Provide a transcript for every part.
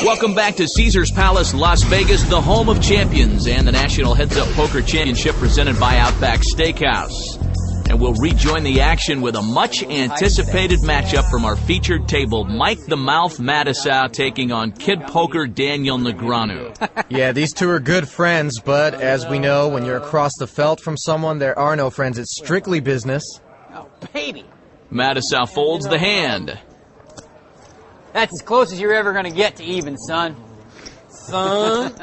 Welcome back to Caesars Palace, Las Vegas, the home of champions, and the National Heads Up Poker Championship presented by Outback Steakhouse. And we'll rejoin the action with a much-anticipated matchup from our featured table, Mike the Mouth Matusow taking on Kid Poker Daniel Negreanu. Yeah, these two are good friends, but as we know, when you're across the felt from someone, there are no friends. It's strictly business. Oh, baby. Matusow folds the hand. That's as close as you're ever going to get to even, son. Son,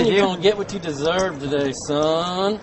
you're going to get what you deserve today, son.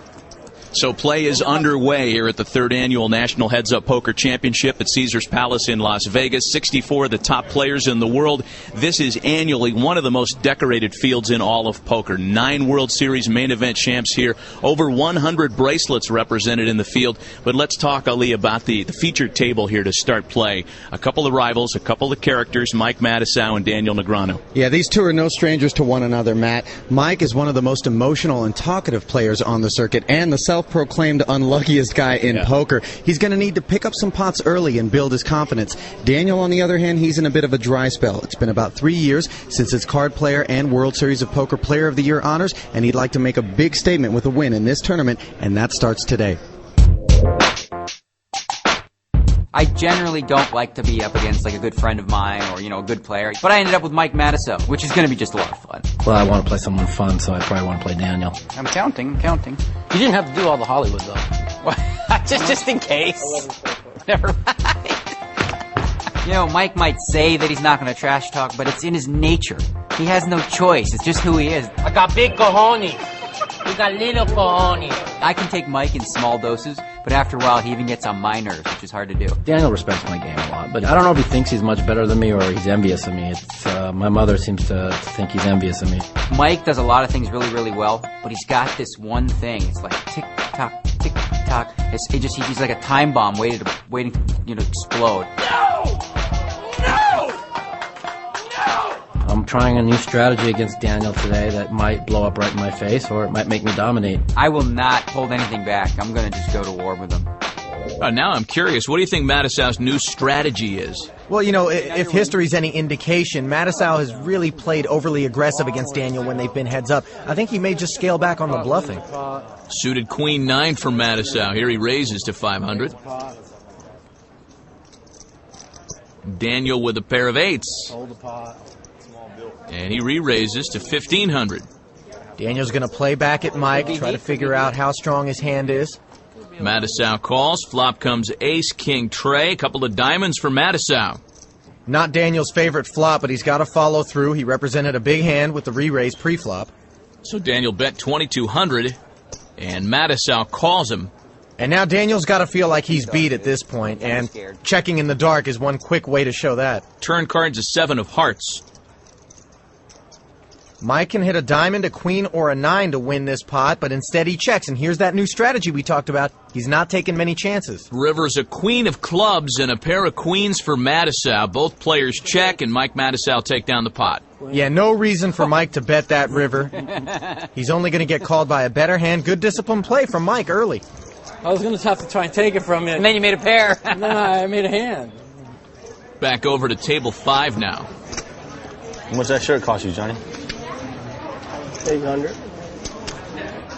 So play is underway here at the third annual National Heads Up Poker Championship at Caesars Palace in Las Vegas. 64 of the top players in the world. This is annually one of the most decorated fields in all of poker. 9 World Series main event champs here. Over 100 bracelets represented in the field. But let's talk, Ali, about the featured table here to start play. A couple of rivals, a couple of characters, Mike Matusow and Daniel Negreanu. Yeah, these two are no strangers to one another, Matt. Mike is one of the most emotional and talkative players on the circuit and the self-proclaimed unluckiest guy in poker. He's going to need to pick up some pots early and build his confidence. Daniel, on the other hand, he's in a bit of a dry spell. It's been about 3 years since his card player and World Series of Poker Player of the Year honors, and he'd like to make a big statement with a win in this tournament, and that starts today. I generally don't like to be up against like a good friend of mine or, a good player. But I ended up with Mike Matusow, which is going to be just a lot of fun. Well, I want to play someone fun, so I probably want to play Daniel. I'm counting. You didn't have to do all the Hollywood, though. just in case. Never mind. Mike might say that he's not going to trash talk, but it's in his nature. He has no choice. It's just who he is. I got big cojones. You got little cojones. I can take Mike in small doses, but after a while he even gets on my nerves, which is hard to do. Daniel respects my game a lot, but I don't know if he thinks he's much better than me or he's envious of me. It's my mother seems to think he's envious of me. Mike does a lot of things really, really well, but he's got this one thing. It's like tick-tock, tick-tock. He's like a time bomb waiting to explode. I'm trying a new strategy against Daniel today that might blow up right in my face, or it might make me dominate. I will not hold anything back. I'm going to just go to war with him. Now I'm curious, what do you think Matusow's new strategy is? Well, if history's any indication, Matusow has really played overly aggressive against Daniel when they've been heads up. I think he may just scale back on the bluffing. Suited Queen 9 for Matusow. Here he raises to 500. Daniel with a pair of 8s. And he re-raises to 1,500. Daniel's going to play back at Mike, try to figure out how strong his hand is. Matusow calls. Flop comes ace, king, tray. A couple of diamonds for Matusow. Not Daniel's favorite flop, but he's got to follow through. He represented a big hand with the re-raise pre-flop. So Daniel bet 2,200, and Matusow calls him. And now Daniel's got to feel like he's beat at this point, and checking in the dark is one quick way to show that. Turn card's a 7 of hearts. Mike can hit a diamond, a queen, or a 9 to win this pot, but instead he checks, and here's that new strategy we talked about. He's not taking many chances. River's a queen of clubs and a pair of queens for Matusow. Both players check, and Mike Matusow take down the pot. Yeah, no reason for Mike to bet that river. He's only going to get called by a better hand. Good disciplined play from Mike early. I was going to have to try and take it from you. And then you made a pair. No, I made a hand. Back over to table 5 now. How much that shirt cost you, Johnny? 800.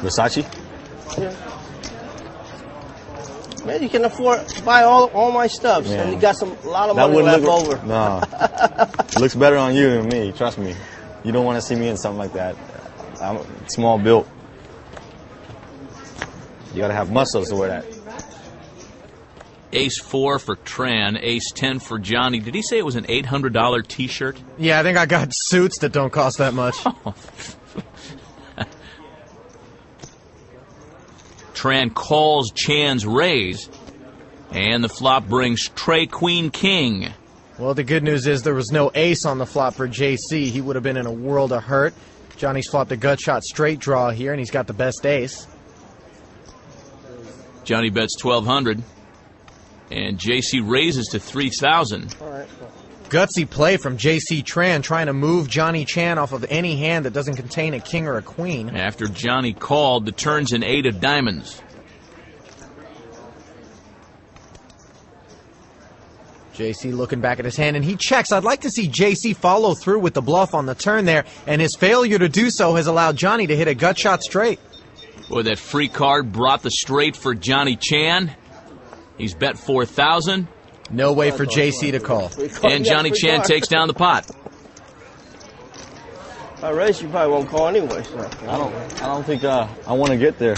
Versace? Yeah. Man, you can afford to buy all my stuff, and you got a lot of money left over. No. It looks better on you than me, trust me. You don't want to see me in something like that. I'm small built. You got to have muscles to wear that. Ace 4 for Tran, ace 10 for Johnny. Did he say it was an $800 T-shirt? Yeah, I think I got suits that don't cost that much. Tran calls Chan's raise, and the flop brings Tray Queen King. Well, the good news is there was no ace on the flop for JC. He would have been in a world of hurt. Johnny's flopped a gut shot straight draw here, and he's got the best ace. Johnny bets 1,200, and JC raises to 3,000. Gutsy play from JC Tran, trying to move Johnny Chan off of any hand that doesn't contain a king or a queen. After Johnny called, the turn's an 8 of diamonds. JC looking back at his hand, and he checks. I'd like to see JC follow through with the bluff on the turn there, and his failure to do so has allowed Johnny to hit a gut shot straight. Boy, that free card brought the straight for Johnny Chan. He's bet 4,000. No way for JC to call. And Johnny Chan takes down the pot. I race, you probably won't call anyway. So. I don't think I want to get there.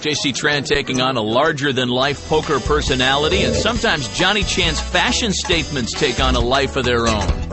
J.C. Tran taking on a larger-than-life poker personality, and sometimes Johnny Chan's fashion statements take on a life of their own.